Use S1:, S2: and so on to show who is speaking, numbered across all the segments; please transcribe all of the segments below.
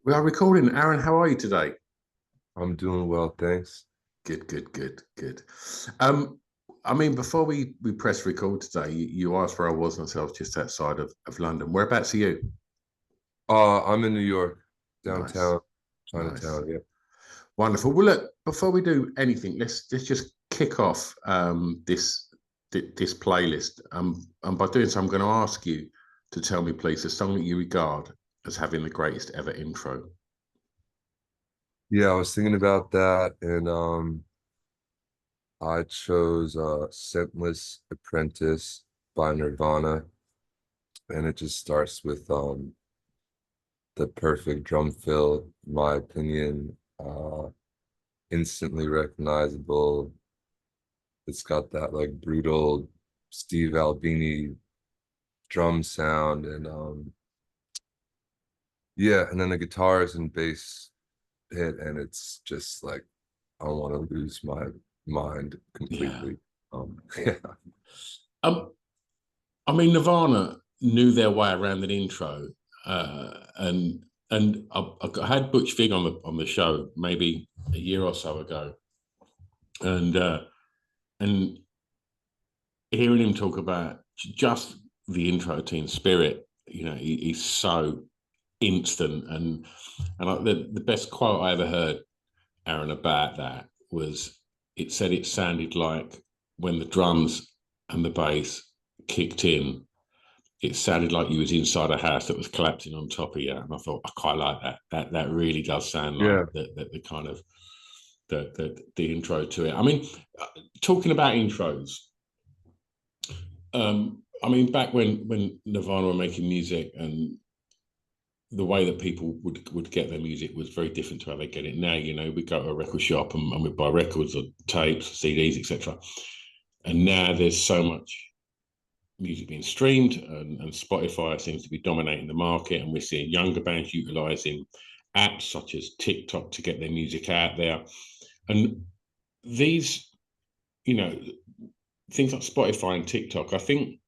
S1: We are recording. Aaron, how are you today?
S2: I'm doing well, thanks.
S1: Good, good, good, good. Um, I mean, before we press record today, you asked where I was, and so I was just outside of London. Whereabouts are you?
S2: I'm in New York,
S1: Nice,
S2: downtown,
S1: nice,
S2: Chinatown. Yeah.
S1: wonderful. Well, look, before we do anything, let's just kick off this playlist. And by doing so, I'm going to ask you to tell me, please, a song that you regard as having the greatest ever intro.
S2: Yeah, I was thinking about that and I chose Scentless Apprentice by Nirvana, and it just starts with the perfect drum fill, in my opinion. Instantly recognizable. It's got that like brutal Steve Albini drum sound, and yeah, and then the guitars and bass hit, and it's just like I want to lose my mind
S1: Yeah.
S2: completely. Yeah,
S1: Um, I mean, Nirvana knew their way around an intro, and I had Butch Vig on the show maybe a year or so ago, and and hearing him talk about just the intro Teen Spirit, he's so instant, and the best quote I ever heard, Aaron, about that was it said it sounded like when the drums and the bass kicked in, it sounded like you was inside a house that was collapsing on top of you. And I thought, I quite like that. That really does sound like
S2: yeah.
S1: the kind of the intro to it. I mean, talking about intros, I mean, back when Nirvana were making music, and the way that people would get their music was very different to how they get it now. We go to a record shop and we buy records or tapes, CDs, etc. And now there's so much music being streamed, and Spotify seems to be dominating the market, and we're seeing younger bands utilizing apps such as TikTok to get their music out there. And these, you know, things like Spotify and TikTok, I think,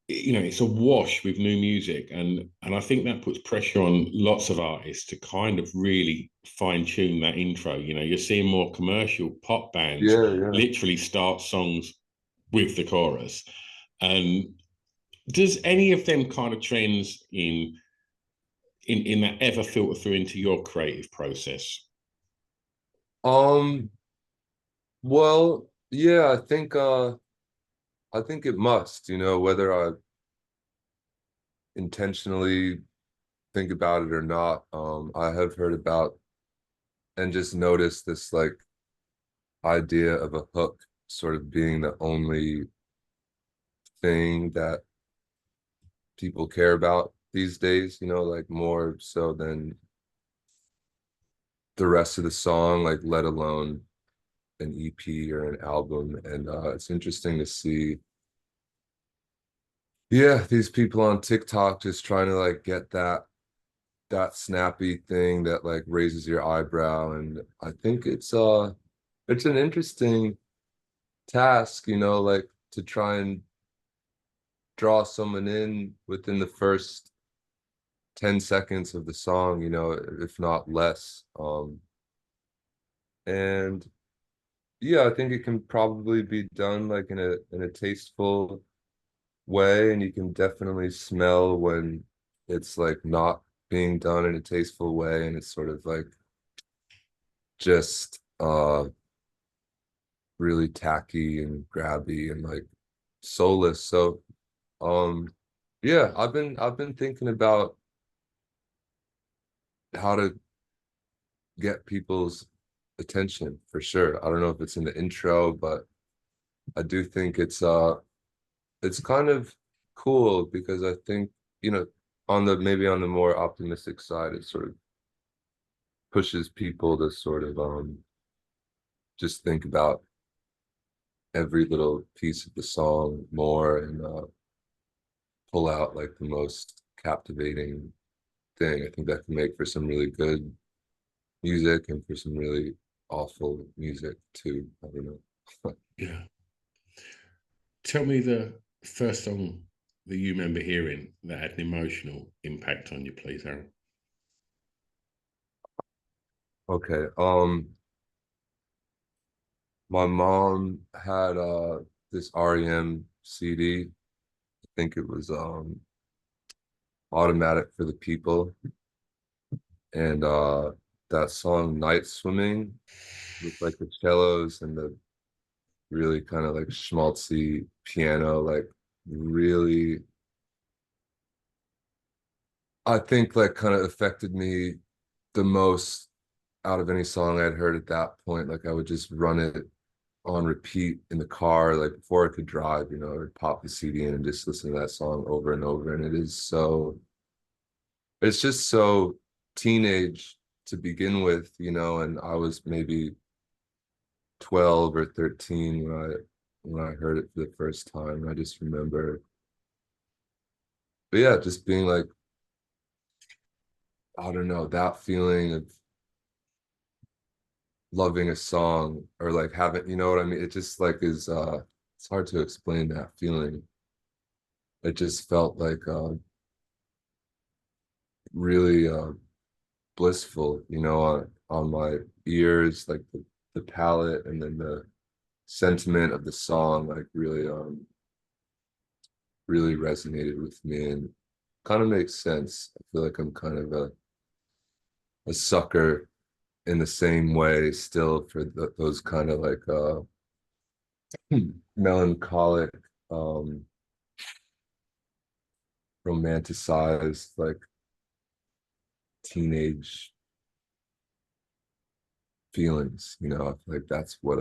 S1: it's a wash with new music, and I think that puts pressure on lots of artists to kind of really fine tune that intro. You're seeing more commercial pop bands
S2: Yeah, yeah.
S1: literally start songs with the chorus. And does any of them kind of trends in that ever filter through into your creative process?
S2: Um, well, yeah, I think it must, whether I intentionally think about it or not. I have heard about and just noticed this like idea of a hook sort of being the only thing that people care about these days, like more so than the rest of the song, like let alone an EP or an album. And it's interesting to see, yeah, these people on TikTok just trying to like get that snappy thing that like raises your eyebrow. And I think it's an interesting task, like to try and draw someone in within the first 10 seconds of the song, if not less. And yeah, I think it can probably be done like in a tasteful way, and you can definitely smell when it's like not being done in a tasteful way, and it's sort of like just really tacky and grabby and like soulless. So yeah, I've been thinking about how to get people's attention for sure. I don't know if it's in the intro, but I do think it's kind of cool because I think, you know, on the maybe on the more optimistic side, it sort of pushes people to sort of just think about every little piece of the song more and pull out like the most captivating thing. I think that can make for some really good music and for some really awful music too. I don't know.
S1: Yeah. Tell me the first song that you remember hearing that had an emotional impact on you, please, Aaron?
S2: Okay. My mom had this REM CD. I think it was Automatic for the People. And that song Night Swimming with like the cellos and the really kind of like schmaltzy piano, like really, I think like kind of affected me the most out of any song I'd heard at that point. Like I would just run it on repeat in the car, like before I could drive, you know, I'd pop the CD in and just listen to that song over and over. And it's just so teenage to begin with, you know, and I was maybe 12 or 13 when I heard it for the first time. I just remember, but yeah, just being like, I don't know, that feeling of loving a song or like having, you know what I mean? It just like is it's hard to explain that feeling. It just felt like really blissful, you know, on my ears, like the palette and then the sentiment of the song, like really resonated with me and kind of makes sense. I feel like I'm kind of a sucker in the same way still for those kind of like melancholic, um, romanticized, like teenage feelings, you know. I feel like that's what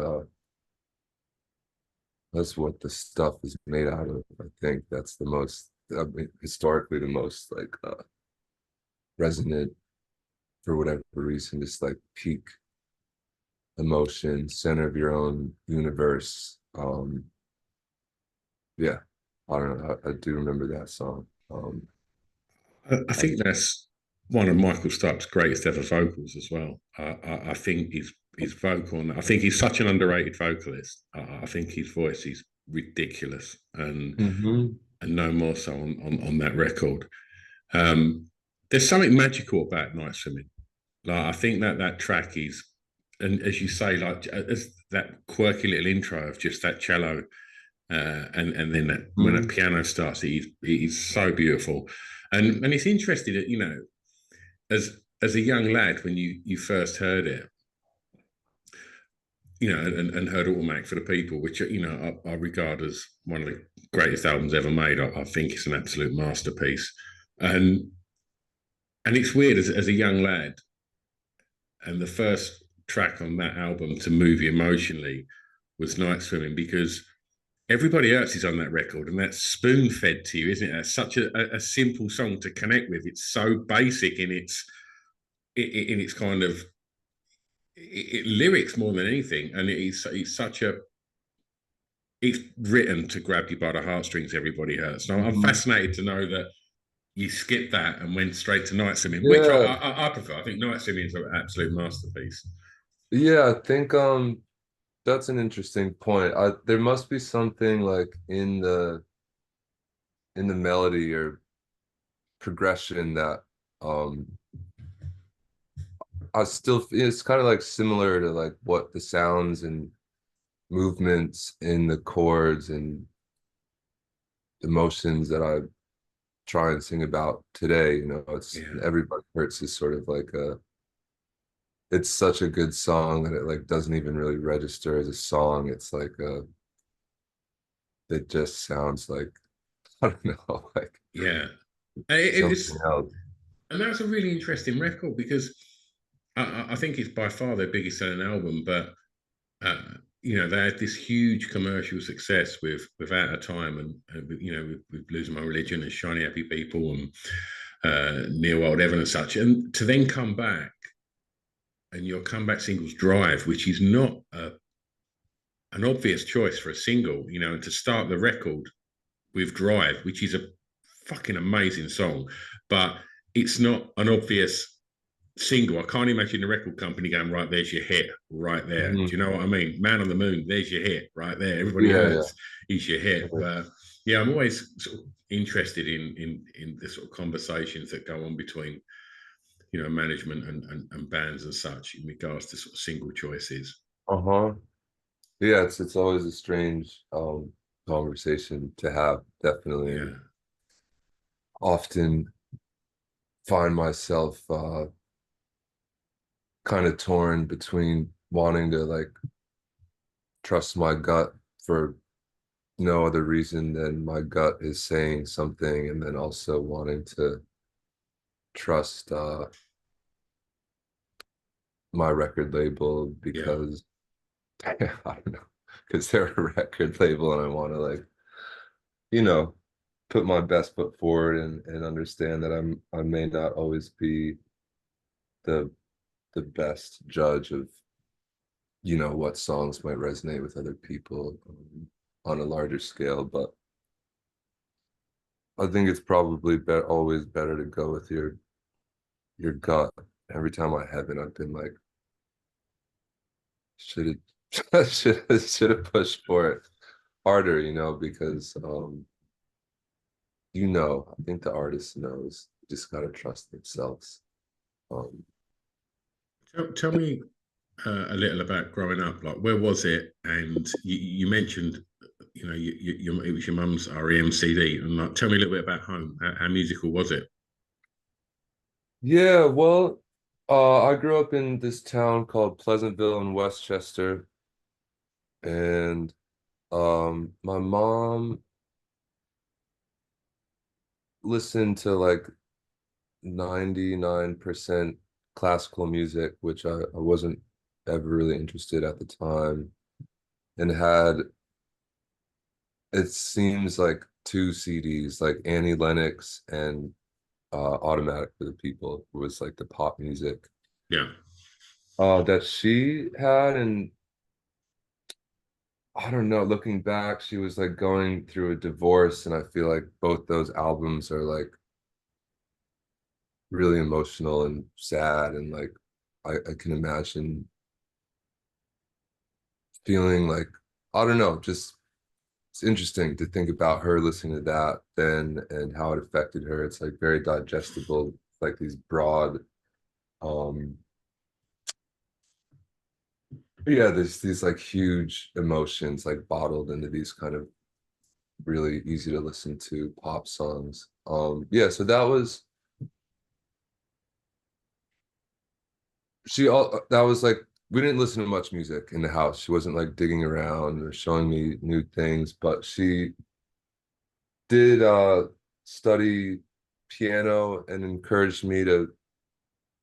S2: the stuff is made out of. I think that's the most, I mean, historically the most like resonant for whatever reason, just like peak emotion, center of your own universe. Yeah, I don't know. I do remember that song.
S1: I think that's one of Michael Stipe's greatest ever vocals as well. I think his vocal, and I think he's such an underrated vocalist. I think his voice is ridiculous,
S2: Mhm.
S1: and no more so on that record. There's something magical about Night Swimming. Like I think that track is, and as you say, like as that quirky little intro of just that cello, and then when that
S2: Mhm.
S1: piano starts, it is so beautiful, and it's interesting that as a young lad when you first heard it, and heard Automatic for the People, which I regard as one of the greatest albums ever made. I think it's an absolute masterpiece, and and it's weird as a young lad, and the first track on that album to move you emotionally was Night Swimming because everybody else is on that record, and that's spoon fed to you, isn't it? That's such a simple song to connect with. It's so basic in its kind of lyrics more than anything, and it's such a it's written to grab you by the heartstrings. Everybody hurts. So I'm
S2: Mhm.
S1: fascinated to know that you skipped that and went straight to Night Swimming, which I,
S2: Yeah,
S1: I, I prefer. I think Night Swimming is an absolute masterpiece.
S2: yeah. I think that's an interesting point. There must be something like in the melody or progression that um I still it's kind of like similar to like what the sounds and movements in the chords and emotions that I try and sing about today. You know, it's
S1: Yeah,
S2: Everybody Hurts is sort of like it's such a good song that it like doesn't even really register as a song. It's like it just sounds like I don't know, like
S1: yeah. It's
S2: something else.
S1: and that's a really interesting record because I think it's by far their biggest selling album, but uh, they had this huge commercial success with Out of Time and with Losing My Religion and Shiny Happy People and Near Wild Evan and such, and to then come back and your comeback singles Drive, which is not an obvious choice for a single, and to start the record with Drive, which is a fucking amazing song, but it's not an obvious single. I can't imagine the record company going, right, there's your hit right there. Do
S2: Mhm.
S1: you know what I mean? Man on the Moon, there's your hit right there. Everybody
S2: Yeah,
S1: hurts is your hit.
S2: yeah.
S1: But Yeah, I'm always sort of interested in the sort of conversations that go on between management and bands and such in regards to sort of single choices.
S2: Uh-huh. Yeah, it's always a strange conversation to have, definitely. And
S1: Yeah,
S2: often find myself kind of torn between wanting to like trust my gut for no other reason than my gut is saying something, and then also wanting to trust my record label
S1: yeah,
S2: because I don't know, because they're a record label and I want to like, you know, put my best foot forward and understand that I may not always be the the best judge of, what songs might resonate with other people on a larger scale, but I think it's probably always better to go with your gut. Every time I haven't, I've been like, should have should have pushed for it harder, because I think the artist knows. Just gotta trust themselves. Um,
S1: tell me a little about growing up. Like, where was it? And you mentioned, it was your mum's REM CD, and like, tell me a little bit about home. How musical was it?
S2: yeah, well, I grew up in this town called Pleasantville in Westchester, and my mom listened to like 99% classical music, which I wasn't ever really interested at the time, and had, it seems like, two CDs, like Annie Lennox and Automatic for the People was like the pop music
S1: Yeah,
S2: that she had. And I don't know, looking back, she was like going through a divorce, and I feel like both those albums are like really emotional and sad, and like I can imagine feeling like, I don't know, just it's interesting to think about her listening to that then and how it affected her. It's like very digestible, like these broad, um, yeah, there's these like huge emotions like bottled into these kind of really easy to listen to pop songs. Yeah, so that was that was like, we didn't listen to much music in the house. She wasn't like digging around or showing me new things, but she did study piano and encouraged me to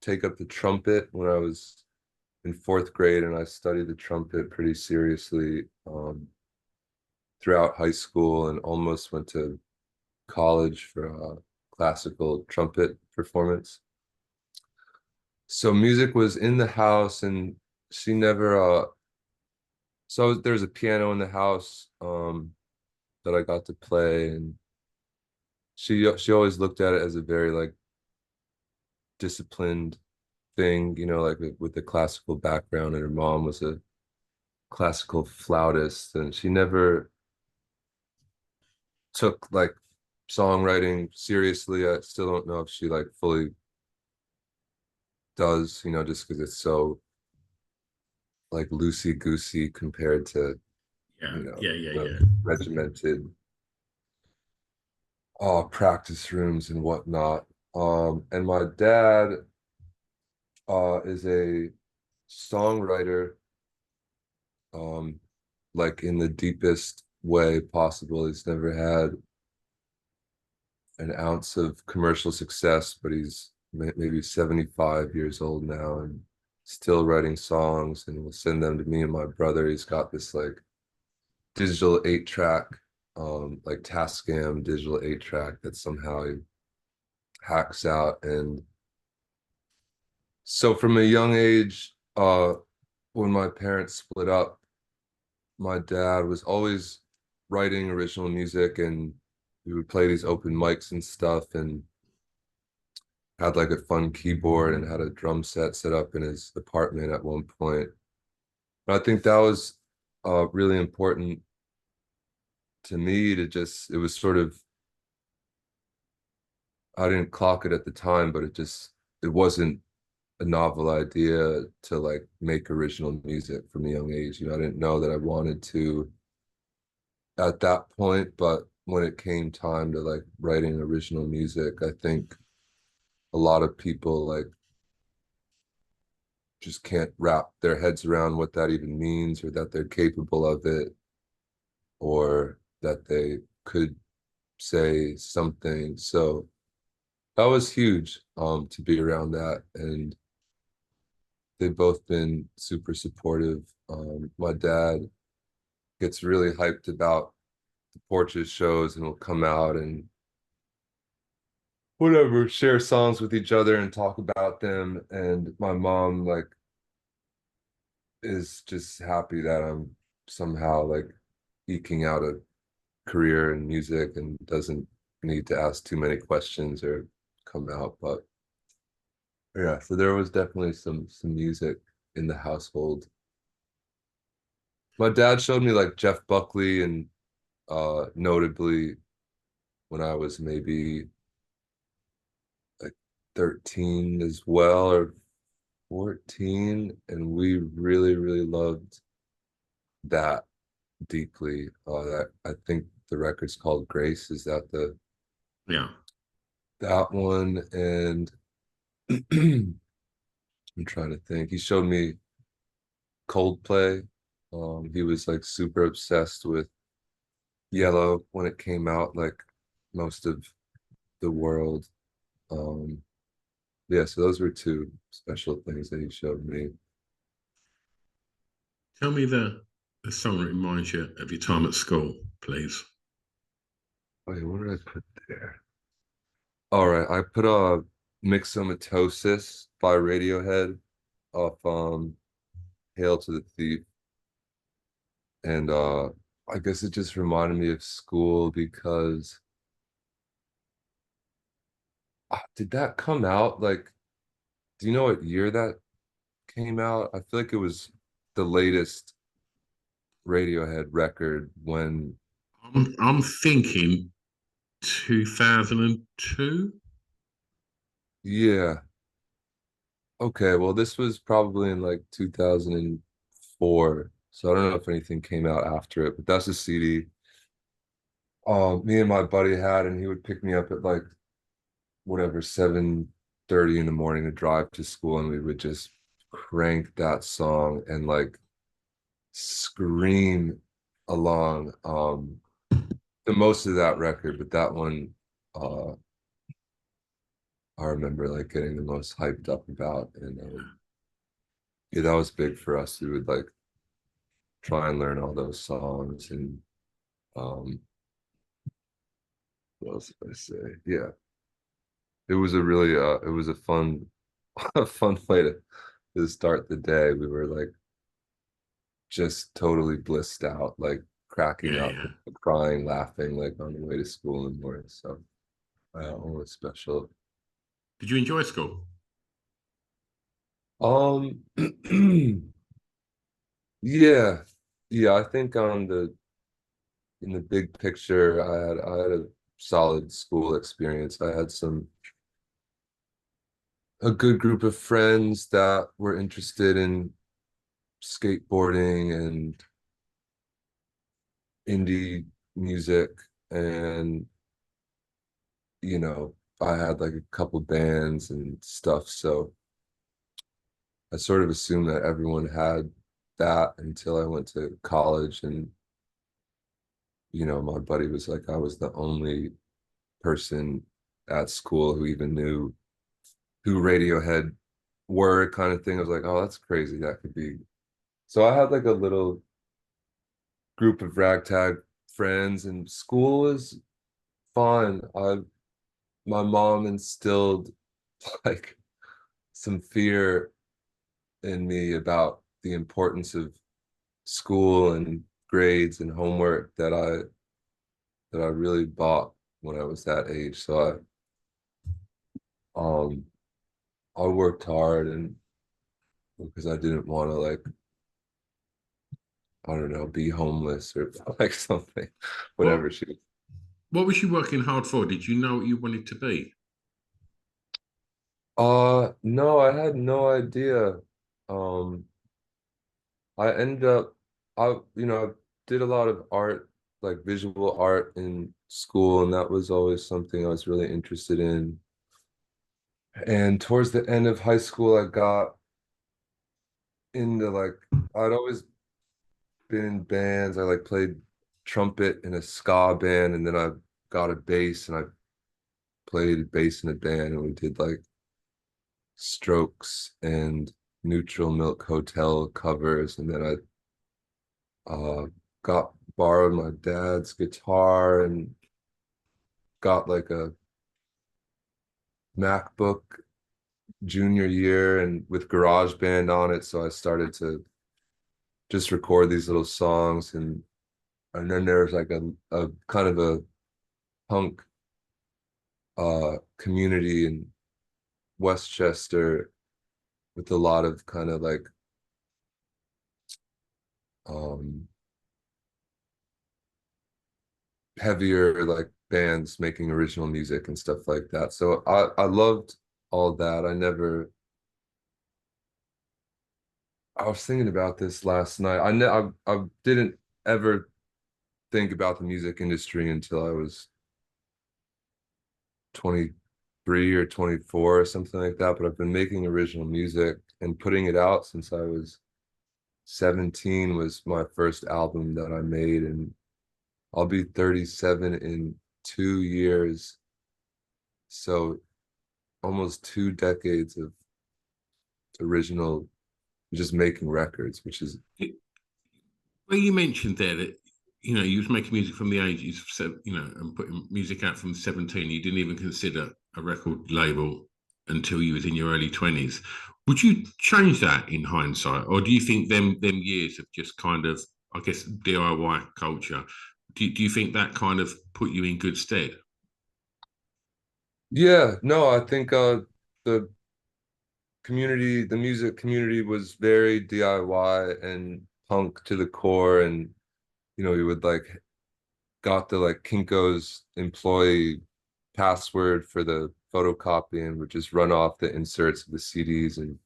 S2: take up the trumpet when I was in fourth grade, and I studied the trumpet pretty seriously throughout high school and almost went to college for a classical trumpet performance. So music was in the house, and she never so there was a piano in the house that I got to play, and she always looked at it as a very like disciplined thing, like with the classical background, and her mom was a classical flautist, and she never took like songwriting seriously. I still don't know if she like fully does, just because it's so like loosey goosey compared to,
S1: yeah, yeah, yeah,
S2: the
S1: yeah.
S2: regimented practice rooms and whatnot. And my dad is a songwriter, um, like in the deepest way possible. He's never had an ounce of commercial success, but he's maybe 75 years old now and still writing songs, and will send them to me and my brother. He's got this like digital 8-track, like Tascam digital 8-track that somehow he hacks out. And so from a young age, when my parents split up, my dad was always writing original music, and we would play these open mics and stuff, and had like a fun keyboard and had a drum set up in his apartment at one point. But I think that was really important to me to just, it was sort of, I didn't clock it at the time, but it wasn't a novel idea to like make original music from a young age. You know, I didn't know that I wanted to at that point, but when it came time to like writing original music, I think a lot of people like just can't wrap their heads around what that even means, or that they're capable of it, or that they could say something. So that was huge to be around that, and they've both been super supportive. My dad gets really hyped about the Porches shows and will come out and whatever, share songs with each other and talk about them. And my mom like is just happy that I'm somehow like eking out a career in music and doesn't need to ask too many questions or come out. But yeah, so there was definitely some music in the household. My dad showed me like Jeff Buckley, and notably when I was maybe like 13 as well, or 14, and we really, really loved that deeply. That I think the record's called Grace. Is that the
S1: Yeah.
S2: that one? And I'm trying to think. He showed me Coldplay. He was like super obsessed with Yellow when it came out, like most of the world. Um, yeah, so those were two special things that he showed me.
S1: Tell me the song that reminds you of your time at school, please.
S2: Wait, what did I put there? All right, I put Mixomatosis by Radiohead off Hail to the Thief. And I guess it just reminded me of school because did that come out like, do you know what year that came out? I feel like it was the latest Radiohead record when,
S1: I'm thinking 2002.
S2: yeah. Okay, well, this was probably in like 2004. So I don't know if anything came out after it, but that's a CD me and my buddy had, and he would pick me up at like whatever 7:30 in the morning to drive to school, and we would just crank that song and like scream along the most of that record, but that one uh I remember like getting the most hyped up about. And yeah, that was big for us. We would like try and learn all those songs. And um what else did I say? Yeah, it was a really it was a fun a fun way to start the day. We were like just totally blissed out, like cracking
S1: Yeah,
S2: up,
S1: yeah.
S2: crying, laughing, like on the way to school in the morning. So always special.
S1: Did you enjoy school?
S2: Um, yeah, yeah. I think on the in the big picture, I had a solid school experience. I had a good group of friends that were interested in skateboarding and indie music, and you know, I had like a couple bands and stuff. So I sort of assumed that everyone had that until I went to college. And you know, my buddy was like, I was the only person at school who even knew who Radiohead were, kind of thing. I was like, oh, that's crazy. That could be. So I had like a little group of ragtag friends, and school was fun. My mom instilled like some fear in me about the importance of school and grades and homework that I really bought when I was that age. So um I worked hard, and because I didn't want to like, I don't know, be homeless or like something,
S1: What
S2: whatever she.
S1: what was you working hard for? Did you know what you wanted to be?
S2: No, I had no idea. Um, I ended up, I did a lot of art, like visual art in school, and that was always something I was really interested in. And towards the end of high school, I got into like, I'd always been in bands. I like played trumpet in a ska band, and then I got a bass and I played bass in a band, and we did like Strokes and Neutral Milk Hotel covers, and then I got borrowed my dad's guitar and got like a MacBook junior year and with GarageBand on it, so I started to just record these little songs, and then there's like a kind of a punk community in Westchester with a lot of kind of like um heavier like bands making original music and stuff like that. So I loved all that. I was thinking about this last night. I didn't ever think about the music industry until I was 23 or 24 or something like that, but I've been making original music and putting it out since I was 17 was my first album that I made, and I'll be 37 in 2 years. So almost 2 decades of original, just making records, which is,
S1: Well, you mentioned there that you was making music from the ages of and putting music out from 17. You didn't even consider a record label until you was in your early 20s. Would you change that in hindsight, or do you think them years of just kind of, I guess, DIY culture? Do you think that kind of put you in good stead?
S2: yeah, no, I think the the music community was very DIY and punk to the core, and we would like got the like Kinko's employee password for the photocopy and would just run off the inserts of the CDs and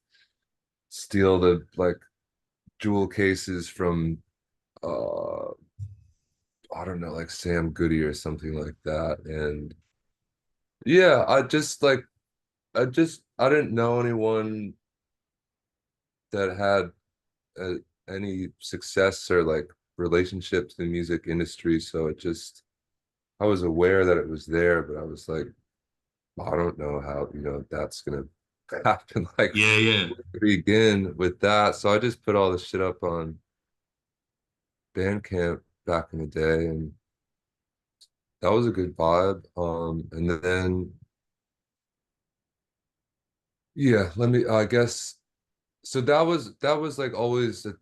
S2: steal the like jewel cases from uh I don't know, like Sam Goody or something like that. And yeah, I didn't know anyone that had uh, any success or like relationships in the music industry, so I was aware that it was there, but I was like, I don't know how, that's gonna happen. Like,
S1: Yeah, yeah,
S2: where to begin with that. So I just put all this shit up on Bandcamp back in the day, and that was a good vibe. And then yeah, I guess so that was like always a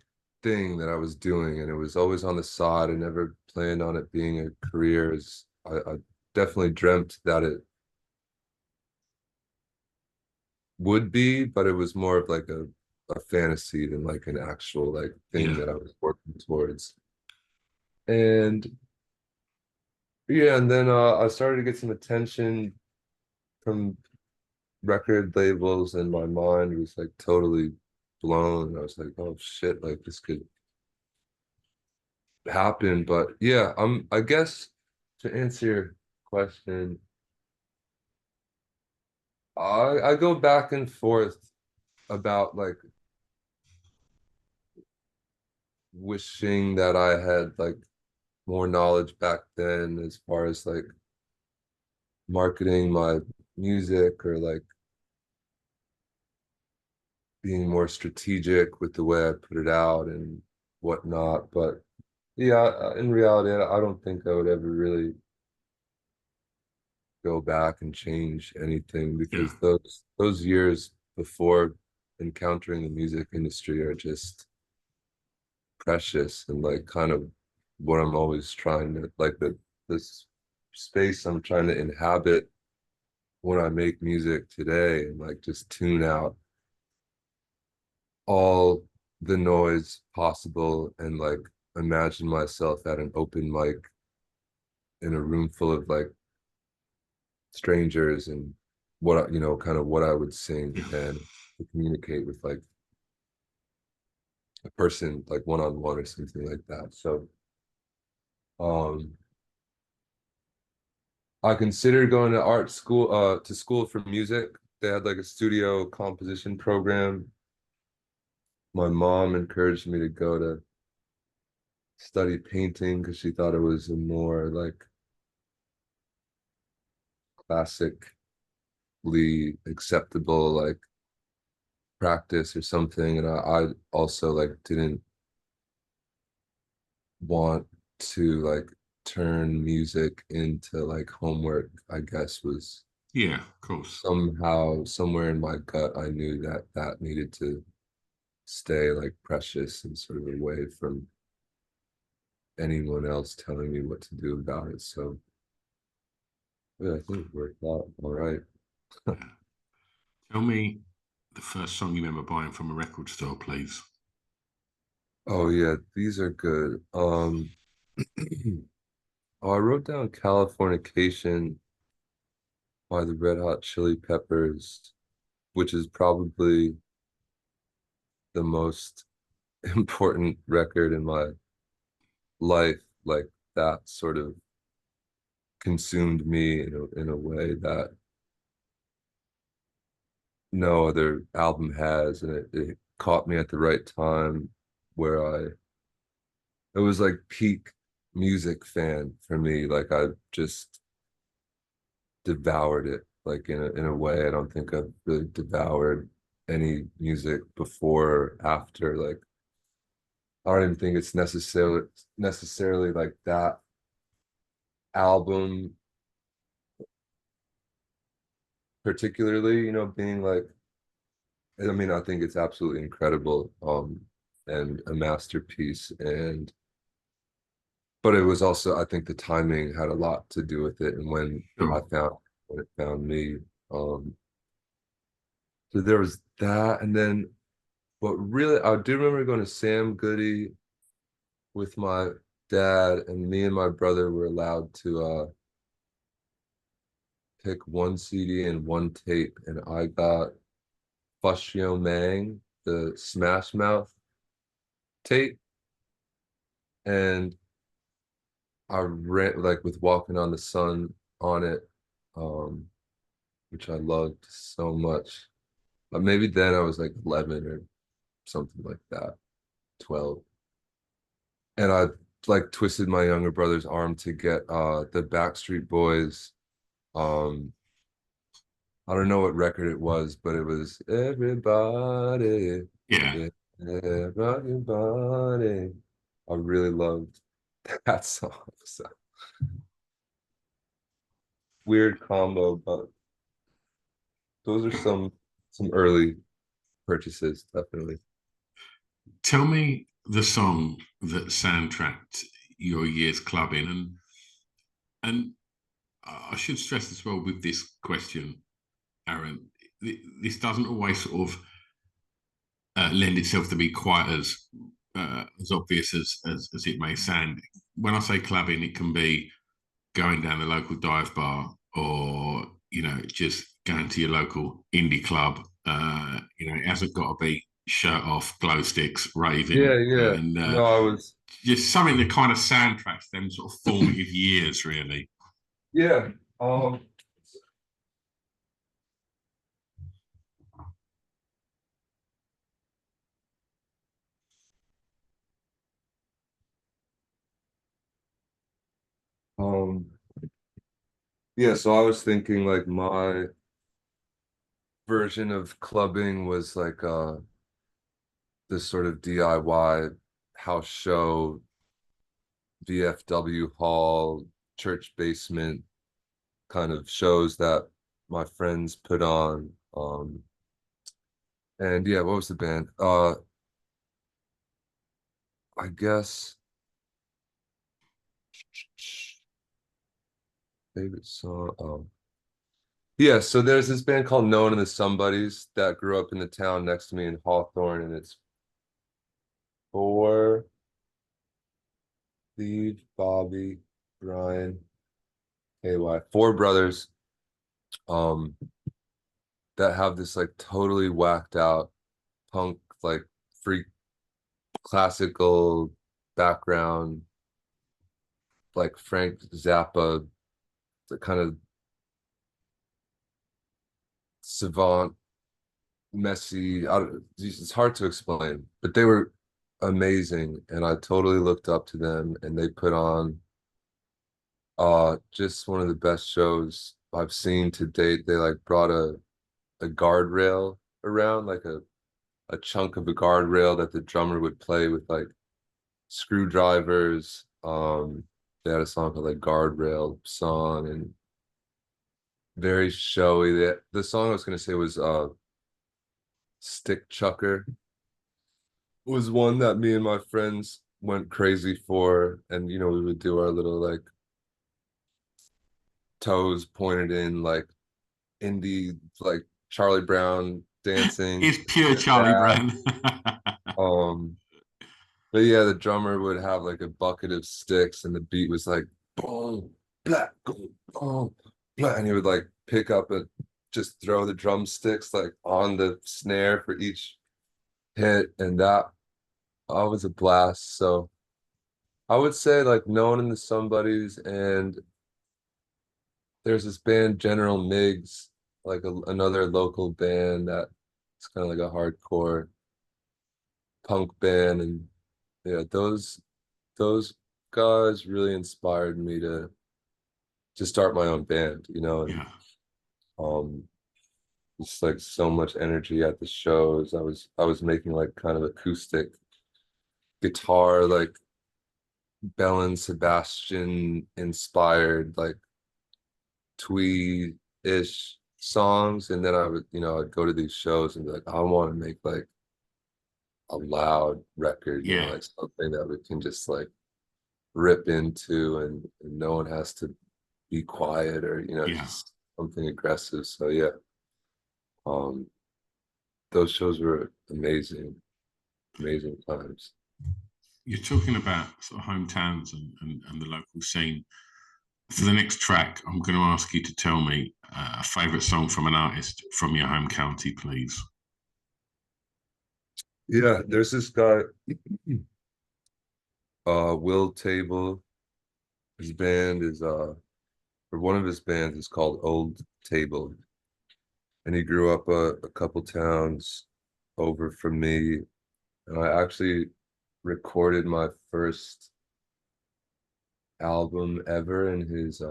S2: thing that I was doing, and it was always on the side. I never planned on it being a career. I definitely dreamt that it would be, but it was more of like a fantasy than like an actual like thing
S1: yeah.
S2: that I was working towards. And yeah, and then I started to get some attention from record labels, and my mind was like totally blown. I was like, oh shit, like this could happen. But yeah, I guess to answer your question, I go back and forth about like wishing that I had like more knowledge back then as far as like marketing my music or like being more strategic with the way I put it out and whatnot. But yeah, in reality, I don't think I would ever really go back and change anything
S1: Yeah.
S2: because those years before encountering the music industry are just precious and like kind of what I'm always trying to like this space I'm trying to inhabit when I make music today, and like just tune out all the noise possible and like imagine myself at an open mic in a room full of like strangers and kind of what I would sing and to communicate with like a person like one on one or something like that. So um I considered going to art school, to school for music. They had like a studio composition program. My mom encouraged me to go to study painting because she thought it was a more like classically acceptable like practice or something. And I also like didn't want to like turn music into like homework, I guess was
S1: Yeah, of course.
S2: somehow somewhere in my gut I knew that that needed to stay like precious and sort of away from anyone else telling me what to do about it. So yeah, I think it worked out all right.
S1: Yeah. Tell me the first song you remember buying from a record store, please.
S2: Oh yeah, these are good. Oh, I wrote down Californication by the Red Hot Chili Peppers, which is probably the most important record in my life. Like that sort of consumed me in a way that no other album has, and it caught me at the right time where it was like peak music fan for me. Like I just devoured it, like in a way I don't think I've really devoured any music before or after. Like I don't even think it's necessarily like that album particularly, being like, I mean, I think it's absolutely incredible, and a masterpiece. And but it was also, I think the timing had a lot to do with it, and
S1: Sure.
S2: when it found me. Um, so there was that, and then but really, I do remember going to Sam Goody with my dad, and me and my brother were allowed to pick one CD and one tape, and I got Fushio Mang, the Smash Mouth tape, and I ran like with Walking on the Sun on it, um, which I loved so much. But maybe then I was like 11 or something like that, 12. And I like twisted my younger brother's arm to get the Backstreet Boys. Um, I don't know what record it was, but it was everybody,
S1: Yeah.
S2: yeah, everybody. I really loved that song. So weird combo, but those are some early purchases, definitely.
S1: Tell me the song that soundtracked your year's clubbing, and I should stress as well with this question, Aaron. This doesn't always sort of lend itself to be quite as obvious as it may sound. When I say clubbing, it can be going down the local dive bar, or just going to your local indie club. It hasn't got to be shirt off, glow sticks, raving,
S2: Yeah, yeah.
S1: and
S2: No, I was,
S1: just something that kind of soundtracks them sort of formative years, really.
S2: yeah. Um, um, yeah, so I was thinking like my version of clubbing was like this sort of DIY house show, VFW hall, church basement kind of shows that my friends put on. And yeah, what was the band? I guess favorite song. Yeah, so there's this band called Known and the Somebodies that grew up in the town next to me in Hawthorne, and it's four Steve, Bobby, Brian, KY, four brothers um that have this like totally whacked out punk like freak classical background, like Frank Zappa, the kind of savant, messy. It's hard to explain, but they were amazing, and I totally looked up to them. And they put on just one of the best shows I've seen to date. They like brought a guardrail around, like a chunk of a guardrail that the drummer would play with like screwdrivers. They had a song called like Guardrail Song, and very showy. The song I was gonna say was Stick Chucker was one that me and my friends went crazy for, and you know, we would do our little like toes pointed in like indie like Charlie Brown dancing.
S1: It's pure Charlie
S2: That.
S1: Brown.
S2: Um, but yeah, the drummer would have like a bucket of sticks, and the beat was like boom, black, boom, boom, black, and he would like pick up and just throw the drumsticks like on the snare for each hit, and that was a blast. So I would say like known in the somebodies, and there's this band General Migs, like another local band that it's kind of like a hardcore punk band, and yeah, those guys really inspired me to start my own band, you know, and
S1: Yeah,
S2: um just like so much energy at the shows. I was making like kind of acoustic guitar, like Bell and Sebastian inspired, like twee-ish songs, and then I would, you know, I'd go to these shows and be like, I want to make like a loud record, you know,
S1: yeah,
S2: like something that we can just like rip into, and no one has to be quiet, or you know,
S1: yeah.
S2: just something aggressive. So yeah, um those shows were amazing, amazing times.
S1: You're talking about sort of hometowns and the local scene. For the next track, I'm going to ask you to tell me a favourite song from an artist from your home county, please.
S2: Yeah, there's this guy, Will Table. His band is or one of his bands is called Old Table, and he grew up a couple towns over from me, and I actually recorded my first album ever in his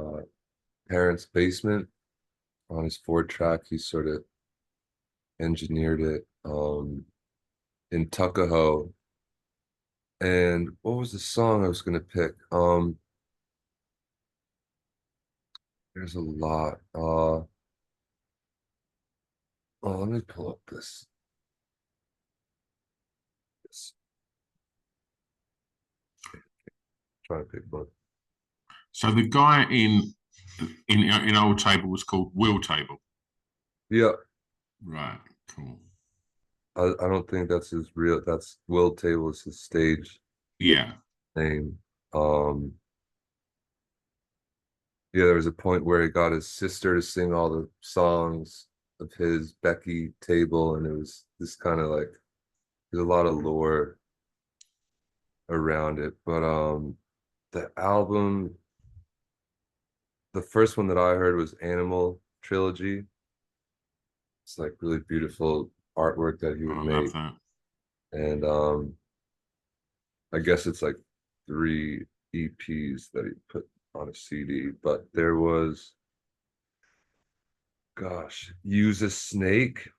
S2: parents' basement on his 4-track. He sort of engineered it in Tuckahoe. And what was the song I was gonna pick? There's a lot. Oh, let me pull up this try to pick one.
S1: So the guy in Old Table was called Will Table.
S2: Yeah,
S1: Right, cool.
S2: I don't think that's his real. That's Will Table is his stage
S1: Yeah,
S2: name. Um, yeah, there was a point where he got his sister to sing all the songs of his Becky Table, and it was this kind of like there's a lot of lore around it. But the album, the first one that I heard was Animal Trilogy. It's like really beautiful artwork that he would
S1: I love
S2: make,
S1: that.
S2: and I guess it's like 3 EPs that he put on a CD. But there was, gosh, Use a Snake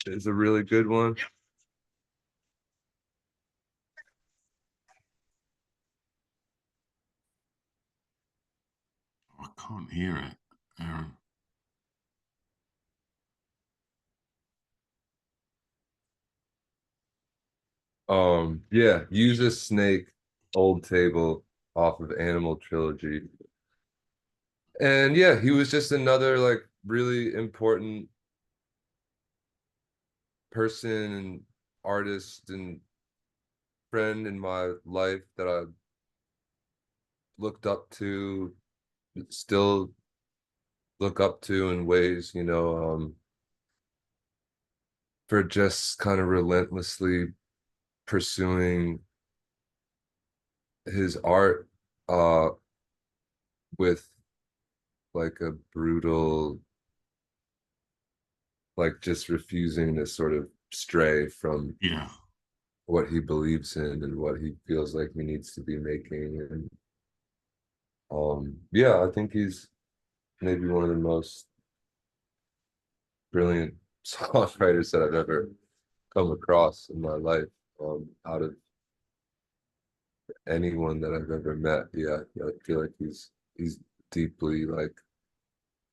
S2: is a really good one.
S1: I can't hear it, Aaron.
S2: Yeah, Use a Snake, Old Table off of Animal Trilogy. And yeah, he was just another like really important person and artist and friend in my life that I looked up to, still look up to in ways, for just kind of relentlessly pursuing his art with like a brutal, like just refusing to sort of stray from
S1: Yeah.
S2: what he believes in and what he feels like he needs to be making. And yeah, I think he's maybe one of the most brilliant songwriters that I've ever come across in my life. Out of anyone that I've ever met, yeah, I feel like he's deeply like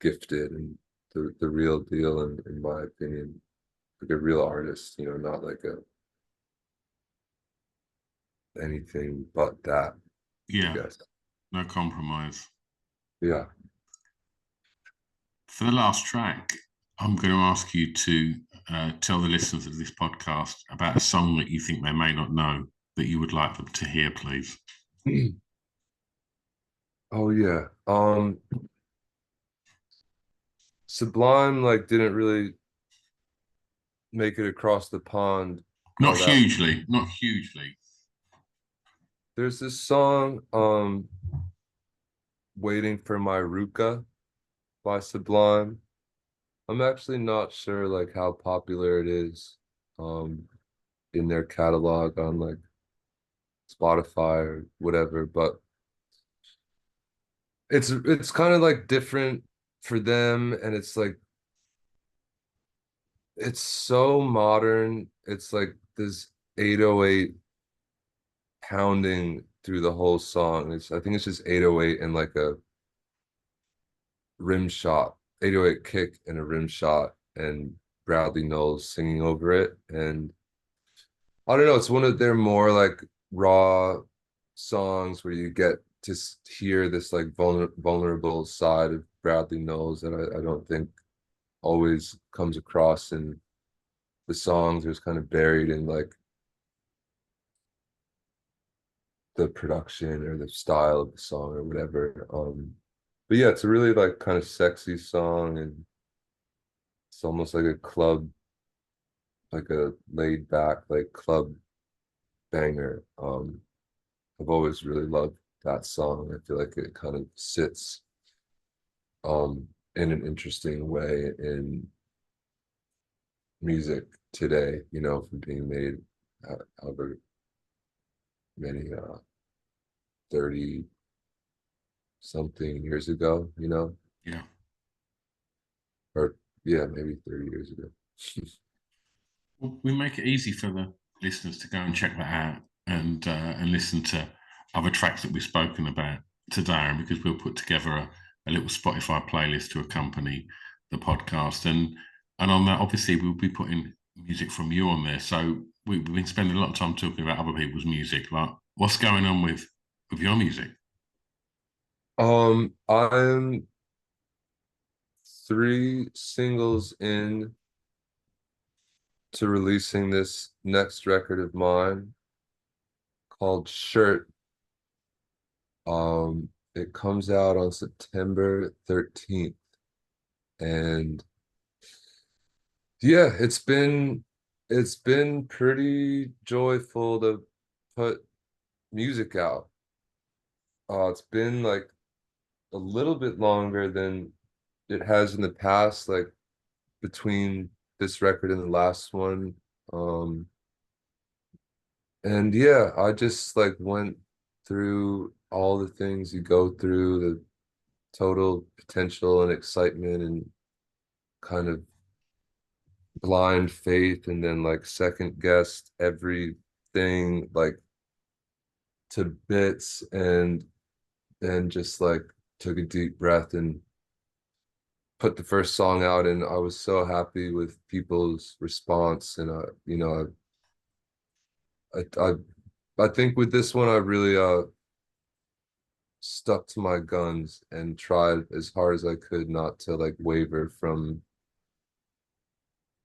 S2: gifted and the real deal in my opinion, like a real artist, not like a anything but that, I
S1: Yeah.
S2: guess.
S1: No compromise.
S2: Yeah.
S1: For the last track, I'm going to ask you to tell the listeners of this podcast about a song that you think they may not know that you would like them to hear, please.
S2: Oh yeah. Sublime like didn't really make it across the pond
S1: Not
S2: all that.
S1: hugely, not hugely.
S2: There's this song, Waiting for My Ruka by Sublime. I'm actually not sure like how popular it is in their catalog on like Spotify or whatever, but it's kind of like different for them, and it's like it's so modern. It's like this 808 pounding through the whole song. I think it's just 808 and like a rim shot, 808 kick and a rim shot, and Bradley Knowles singing over it. And I don't know, it's one of their more like raw songs where you get to hear this like vulnerable side of Bradley Knowles that I don't think always comes across in the songs. It was kind of buried in like the production or the style of the song or whatever. But yeah, it's a really like kind of sexy song, and it's almost like a club, like a laid back like club banger. I've always really loved that song. I feel like it kind of sits in an interesting way in music today, from being made however many 30 something years ago,
S1: Yeah.
S2: or yeah, maybe 30 years ago.
S1: Well, we make it easy for the listeners to go and check that out and listen to other tracks that we've spoken about today, and because we'll put together a little Spotify playlist to accompany the podcast, and on that, obviously, we'll be putting music from you on there. So we've been spending a lot of time talking about other people's music. Like, what's going on with your music?
S2: I'm 3 singles in to releasing this next record of mine called Shirt. It comes out on September 13th. And yeah, it's been pretty joyful to put music out. It's been like a little bit longer than it has in the past, like between this record and the last one. Um, and yeah, I just like went through all the things you go through, the total potential and excitement and kind of blind faith, and then like second guessed everything like to bits, and then just like took a deep breath and put the first song out. And I was so happy with people's response. And I think with this one I really stuck to my guns and tried as hard as I could not to like waver from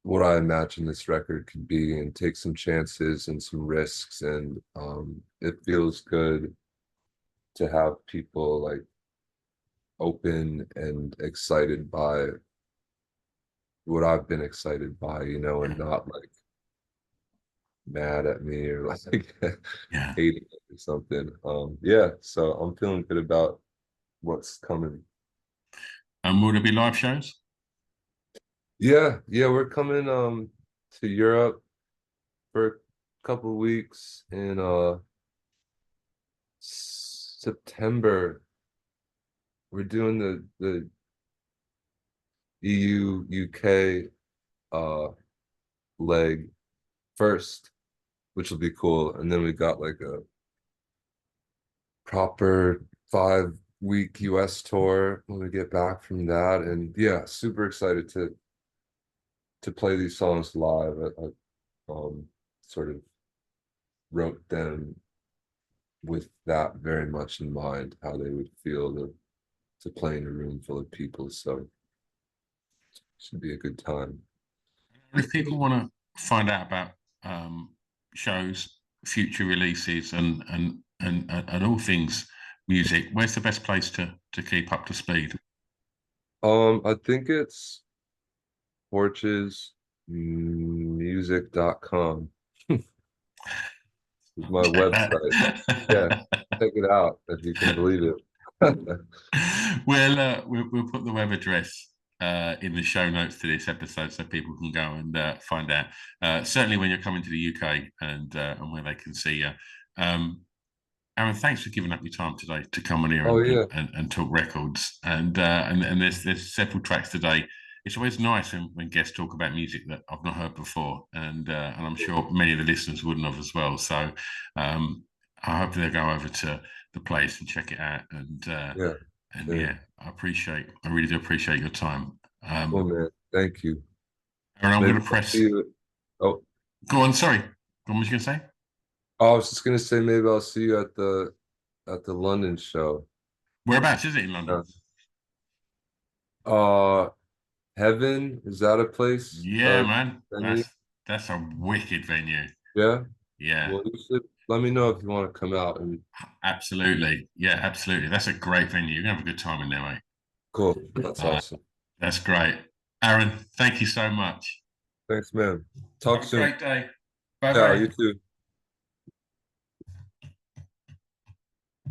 S2: what I imagine this record could be, and take some chances and some risks. And it feels good to have people like open and excited by what I've been excited by, you know, and not like mad at me or like
S1: Yeah.
S2: hating it or something. Yeah, so I'm feeling good about what's coming.
S1: And will there be live shows?
S2: Yeah, we're coming to Europe for a couple weeks in September. We're doing the EU UK uh leg first, which will be cool. And then we got like a proper 5-week US tour when we get back from that. And yeah, super excited to play these songs live. I sort of wrote them with that very much in mind, how they would feel to play in a room full of people. So should be a good time.
S1: If people want to find out about shows, future releases, and all things music, where's the best place to keep up to speed?
S2: I think it's Porches music.com is my
S1: Check
S2: website. Yeah,
S1: that.
S2: check it out if you can believe it.
S1: We'll put the web address in the show notes to this episode so people can go and find out. Certainly when you're coming to the UK and where they can see you. Aaron, thanks for giving up your time today to come on here
S2: Oh yeah,
S1: and talk records. And there's several tracks today. It's always nice when guests talk about music that I've not heard before, and I'm sure many of the listeners wouldn't have as well. So I hope they'll go over to the place and check it out.
S2: yeah,
S1: And
S2: same.
S1: yeah, I really do appreciate your time.
S2: Cool, man. Thank you.
S1: And I'm
S2: Maybe
S1: going to
S2: I'll see
S1: press.
S2: you. Oh,
S1: Go on, sorry. What was you going to say?
S2: I was just gonna say maybe I'll see you at the London show.
S1: Whereabouts is it in London?
S2: Yeah. Uh, Heaven, is that a place?
S1: Yeah, man.
S2: Venue?
S1: That's a wicked venue.
S2: Yeah.
S1: Yeah,
S2: Well, you should let me know if you want to come out and
S1: absolutely. Yeah, absolutely. That's a great venue. You're gonna have a good time in there, mate.
S2: cool. That's
S1: Uh,
S2: awesome.
S1: that's great. Aaron, thank you so much.
S2: Thanks, man.
S1: Have
S2: Talk
S1: a
S2: soon.
S1: great day. Bye
S2: Yeah, you
S1: bye.
S2: too.